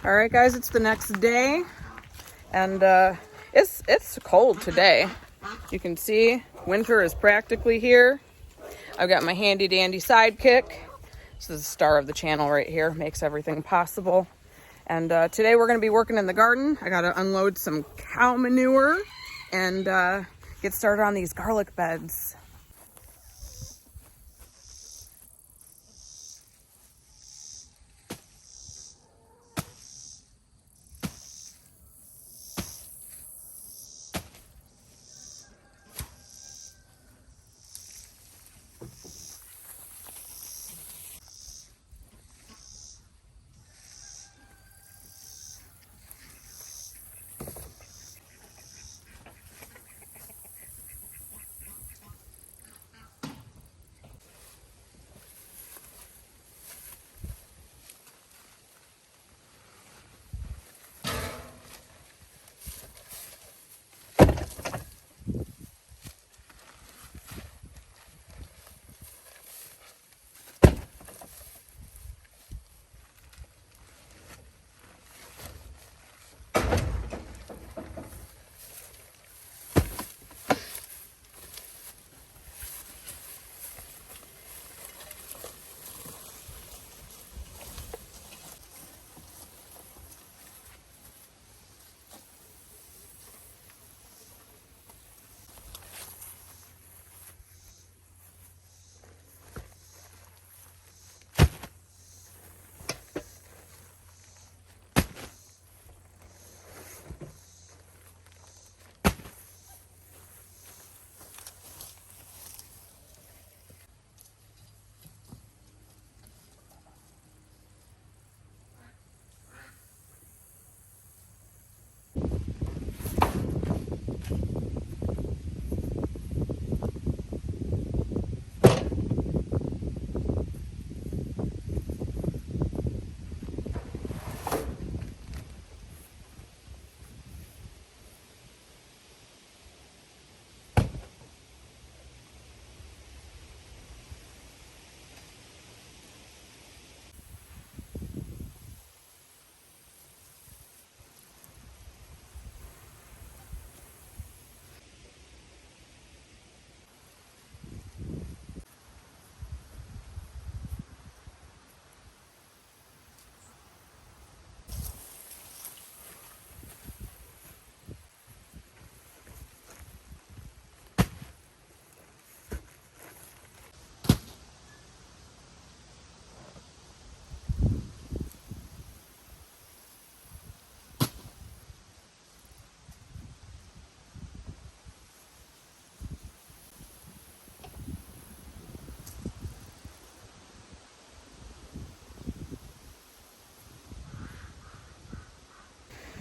All right, guys, it's the next day, and it's cold today. You can see winter is practically here. I've got my handy dandy sidekick. This is the star of the channel right here, makes everything possible. And today we're going to be working in the garden. I got to unload some cow manure and get started on these garlic beds.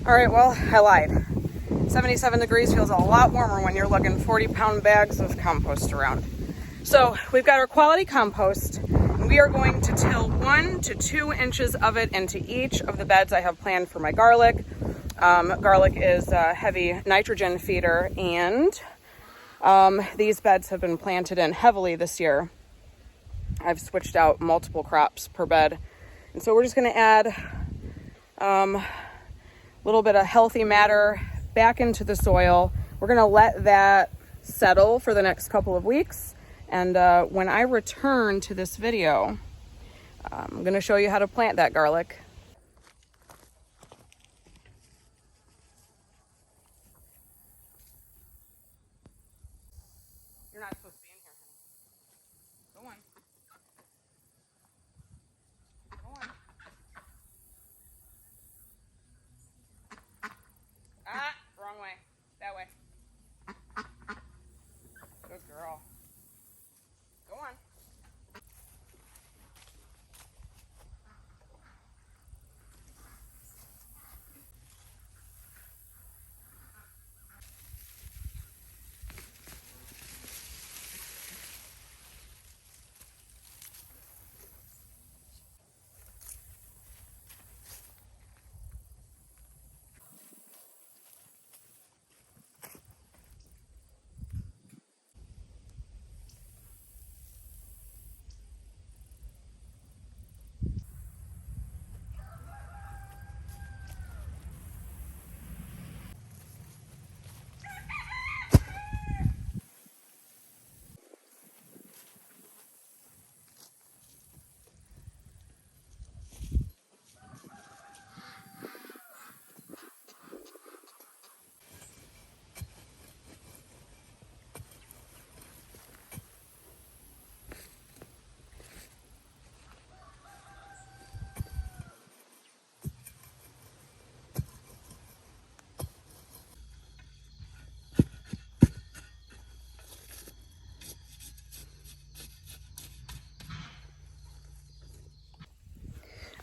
All right, well, I lied. 77 degrees feels a lot warmer when you're lugging 40-pound bags of compost around. So we've got our quality compost, and we are going to till 1 to 2 inches of it into each of the beds I have planned for my garlic. Garlic is a heavy nitrogen feeder, and these beds have been planted in heavily this year. I've switched out multiple crops per bed, and so we're just going to add a little bit of healthy matter back into the soil. We're going to let that settle for the next couple of weeks. And when I return to this video, I'm going to show you how to plant that garlic. You're not supposed to be in here, honey. Go on. Go on. Ah, wrong way. That way. Good girl. Go on.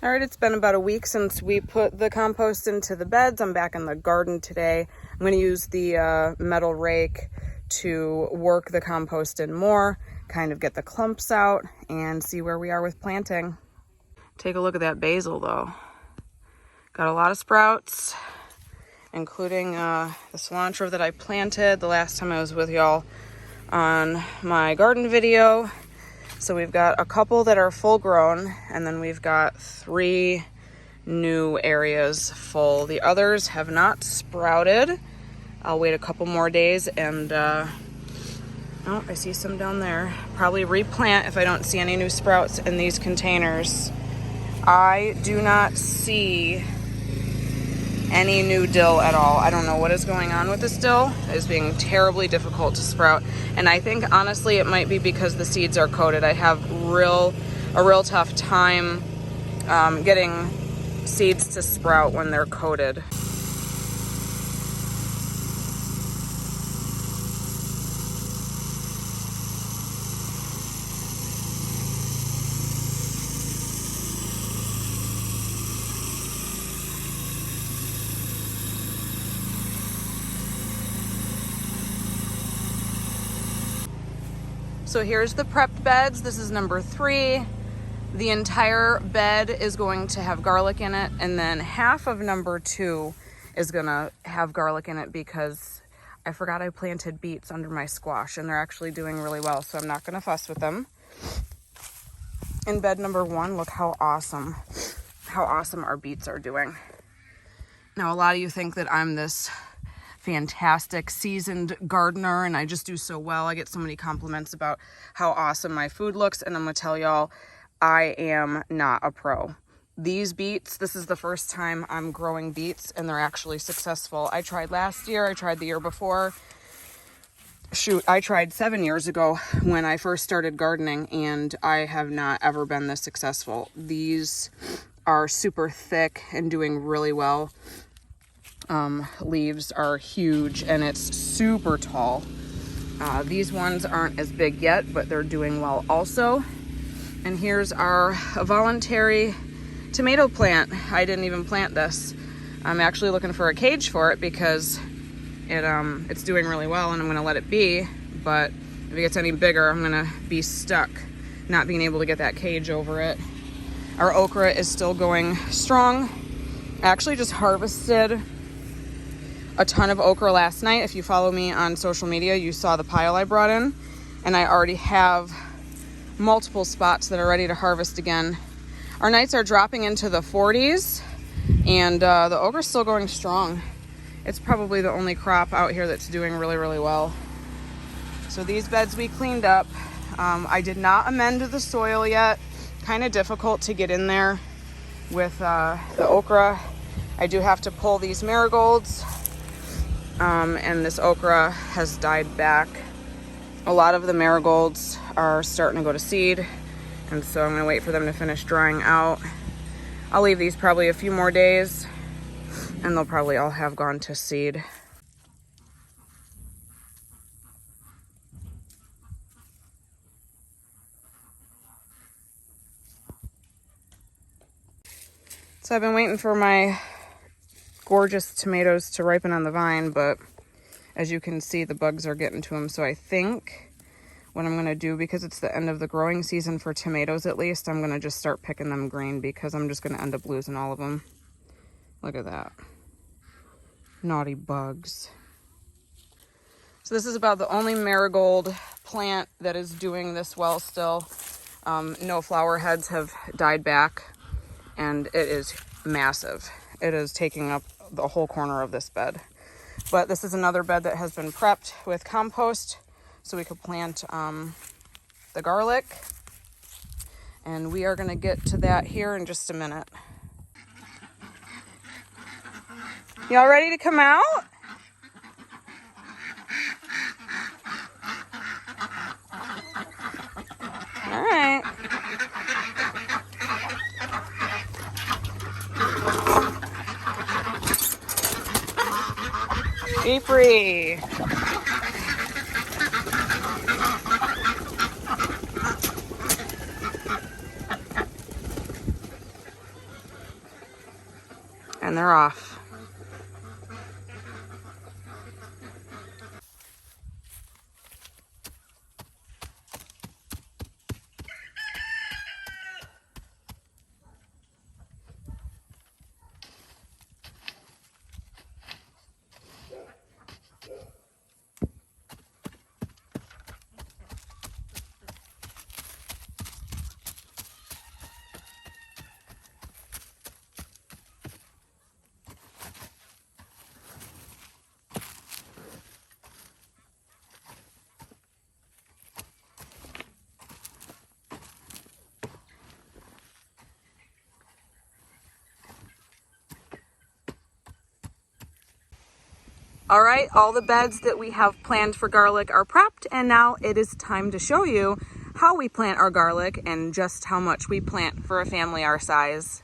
All right, it's been about a week since we put the compost into the beds. I'm back in the garden today. I'm going to use the metal rake to work the compost in more, kind of get the clumps out and see where we are with planting. Take a look at that basil though. Got a lot of sprouts, including the cilantro that I planted the last time I was with y'all on my garden video. So we've got a couple that are full grown, and then we've got 3 new areas full. The others have not sprouted. I'll wait a couple more days and, oh, I see some down there. Probably replant if I don't see any new sprouts in these containers. I do not see any new dill at all. I don't know what is going on with this dill. It is being terribly difficult to sprout. And I think honestly it might be because the seeds are coated. I have a real tough time getting seeds to sprout when they're coated. So here's the prepped beds. This is number 3. The entire bed is going to have garlic in it, and then half of number 2 is gonna have garlic in it because I forgot I planted beets under my squash and they're actually doing really well, so I'm not gonna fuss with them. In bed number 1, look how awesome our beets are doing. Now, a lot of you think that I'm this fantastic seasoned gardener and I just do so well. I get so many compliments about how awesome my food looks, and I'm gonna tell y'all, I am not a pro. These beets, this is the first time I'm growing beets and they're actually successful. I tried last year, I tried the year before. Shoot, I tried 7 years ago when I first started gardening, and I have not ever been this successful. These are super thick and doing really well. Leaves are huge and it's super tall. These ones aren't as big yet, but they're doing well also. And here's our voluntary tomato plant. I didn't even plant this. I'm actually looking for a cage for it because it's doing really well and I'm gonna let it be, but if it gets any bigger, I'm gonna be stuck not being able to get that cage over it. Our okra is still going strong. I actually just harvested a ton of okra last night. If you follow me on social media, you saw the pile I brought in, and I already have multiple spots that are ready to harvest again. Our nights are dropping into the 40s, and the okra's still going strong. It's probably the only crop out here that's doing really, really well. So these beds we cleaned up. I did not amend the soil yet. Kind of difficult to get in there with the okra. I do have to pull these marigolds. And this okra has died back. A lot of the marigolds are starting to go to seed, and so I'm gonna wait for them to finish drying out. I'll leave these probably a few more days and they'll probably all have gone to seed. So I've been waiting for my gorgeous tomatoes to ripen on the vine, but as you can see, the bugs are getting to them. So I think what I'm gonna do, because it's the end of the growing season for tomatoes at least, I'm gonna just start picking them green because I'm just gonna end up losing all of them. Look at that. Naughty bugs. So this is about the only marigold plant that is doing this well still. No flower heads have died back, and it is massive. It is taking up the whole corner of this bed. But this is another bed that has been prepped with compost so we could plant the garlic. And we are gonna get to that here in just a minute. Y'all ready to come out? All right. Be free. they're off. All right, all the beds that we have planned for garlic are prepped, and now it is time to show you how we plant our garlic and just how much we plant for a family our size.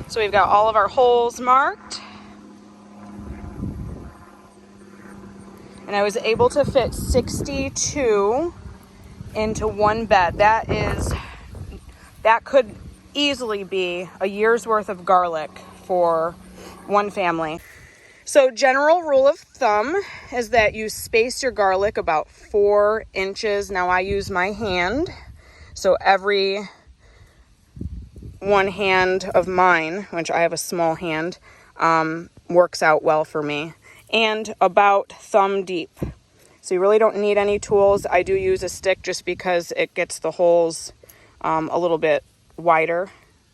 So we've got all of our holes marked. And I was able to fit 62 into one bed. That could easily be a year's worth of garlic for one family. So general rule of thumb is that you space your garlic about 4 inches. Now I use my hand, so every one hand of mine, which I have a small hand, works out well for me. And about thumb deep. So you really don't need any tools. I do use a stick just because it gets the holes a little bit wider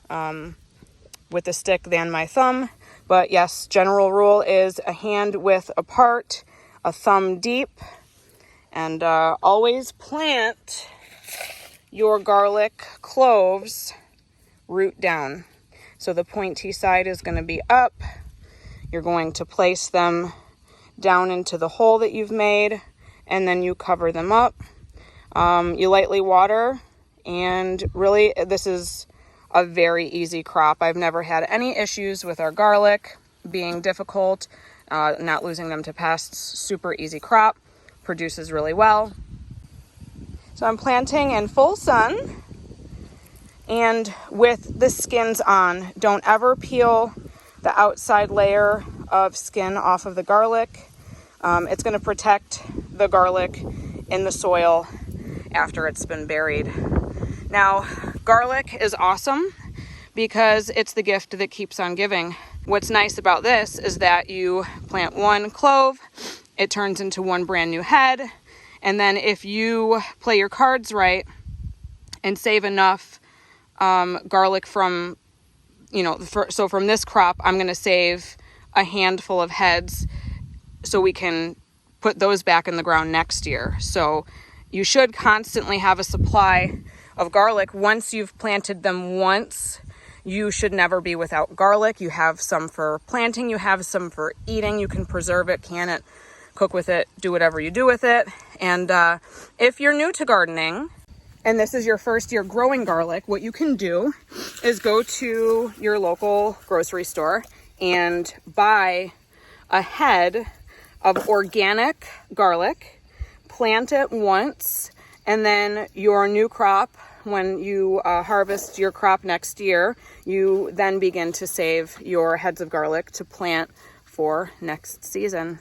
with the stick than my thumb. But yes, general rule is a hand width apart, a thumb deep, and always plant your garlic cloves root down. So the pointy side is going to be up. You're going to place them down into the hole that you've made, and then you cover them up. You lightly water, and really this is a very easy crop. I've never had any issues with our garlic being difficult, not losing them to pests. Super easy crop, produces really well. So I'm planting in full sun and with the skins on. Don't ever peel the outside layer of skin off of the garlic. It's going to protect the garlic in the soil after it's been buried. Now, garlic is awesome because it's the gift that keeps on giving. What's nice about this is that you plant one clove, it turns into one brand new head, and then if you play your cards right and save enough garlic from, so from this crop, I'm going to save a handful of heads so we can put those back in the ground next year. So you should constantly have a supply of garlic. Once you've planted them once, you should never be without garlic. You have some for planting, you have some for eating. You can preserve it, can it, cook with it, do whatever you do with it. And if you're new to gardening and this is your first year growing garlic, what you can do is go to your local grocery store and buy a head of organic garlic, plant it once, and then your new crop, when you harvest your crop next year, you then begin to save your heads of garlic to plant for next season.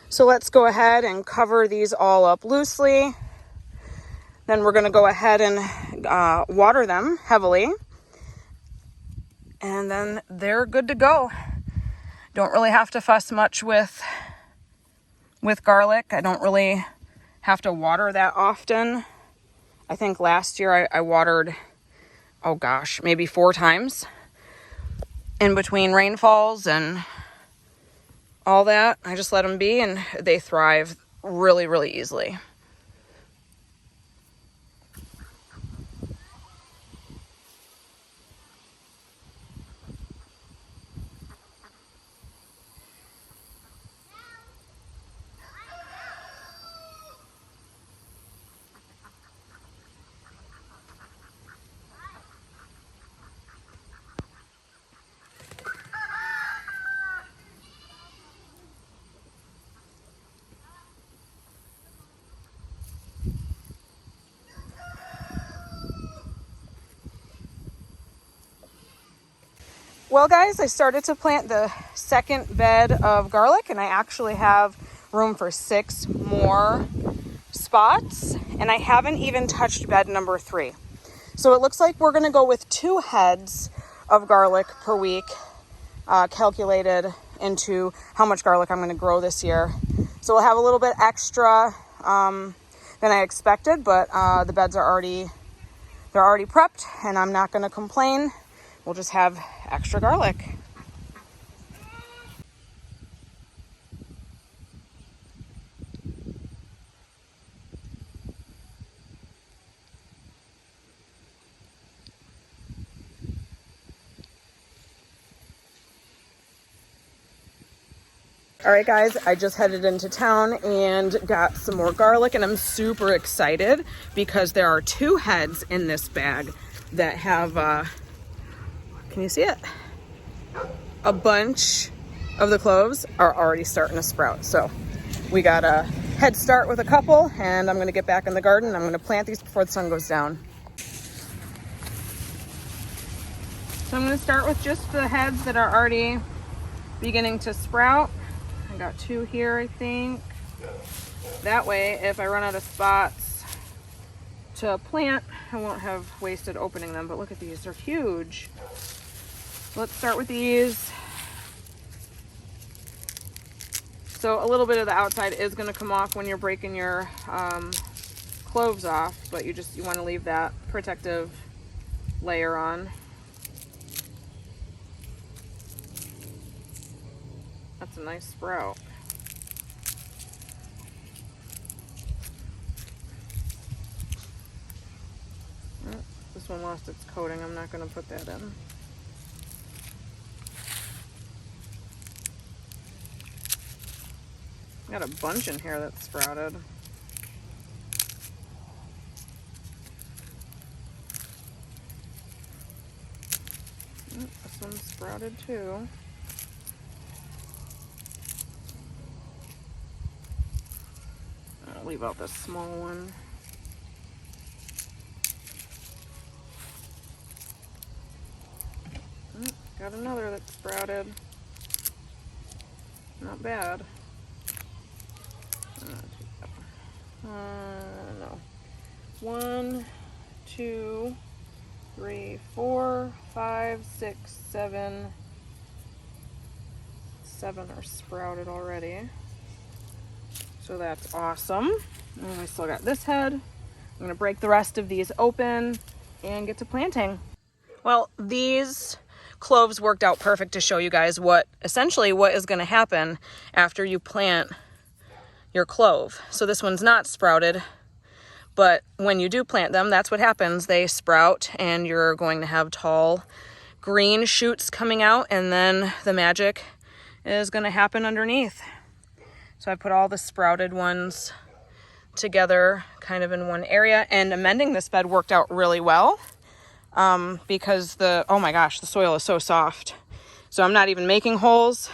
So let's go ahead and cover these all up loosely. Then we're going to go ahead and water them heavily. And then they're good to go. Don't really have to fuss much with garlic. I don't really have to water that often. I think last year I watered, maybe 4 times in between rainfalls, and all that. I just let them be, and they thrive really, really easily. Well, guys, I started to plant the second bed of garlic, and I actually have room for 6 more spots, and I haven't even touched bed number 3. So it looks like we're going to go with 2 heads of garlic per week, calculated into how much garlic I'm going to grow this year. So we'll have a little bit extra than I expected, but the beds are already prepped, and I'm not going to complain. We'll just have extra garlic. All right, guys, I just headed into town and got some more garlic, and I'm super excited because there are 2 heads in this bag that have, can you see it? A bunch of the cloves are already starting to sprout. So we got a head start with a couple, and I'm gonna get back in the garden. I'm gonna plant these before the sun goes down. So I'm gonna start with just the heads that are already beginning to sprout. I got 2 here, I think. That way, if I run out of spots to plant, I won't have wasted opening them. But look at these, they're huge. Let's start with these. So a little bit of the outside is gonna come off when you're breaking your cloves off, but you wanna leave that protective layer on. That's a nice sprout. This one lost its coating. I'm not going to put that in. Got a bunch in here that's sprouted. This one's sprouted too. I'll leave out this small one. Got another that sprouted. Not bad. No. 1, 2, 3, 4, 5, 6, 7. 7 are sprouted already. So that's awesome. And we still got this head. I'm gonna break the rest of these open and get to planting. Well, these cloves worked out perfect to show you guys what is gonna happen after you plant your clove. So this one's not sprouted, but when you do plant them, that's what happens. They sprout and you're going to have tall green shoots coming out, and then the magic is gonna happen underneath. So I put all the sprouted ones together kind of in one area, and amending this bed worked out really well because oh my gosh, the soil is so soft. So I'm not even making holes,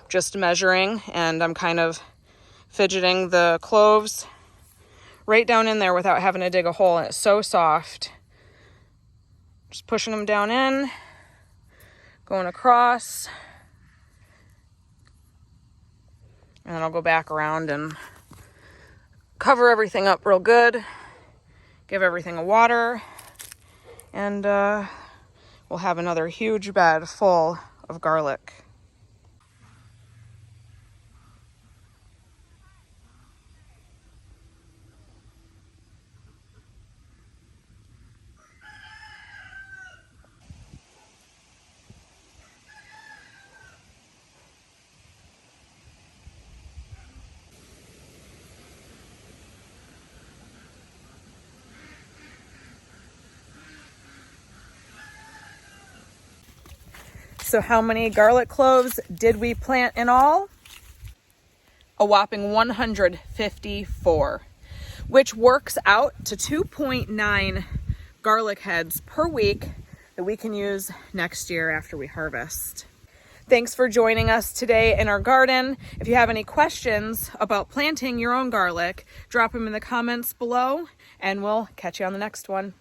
just measuring, and I'm kind of fidgeting the cloves right down in there without having to dig a hole, and it's so soft. Just pushing them down in, going across, and then I'll go back around and cover everything up real good, give everything a water, and we'll have another huge bed full of garlic. So how many garlic cloves did we plant in all? A whopping 154, which works out to 2.9 garlic heads per week that we can use next year after we harvest. Thanks for joining us today in our garden. If you have any questions about planting your own garlic, drop them in the comments below, and we'll catch you on the next one.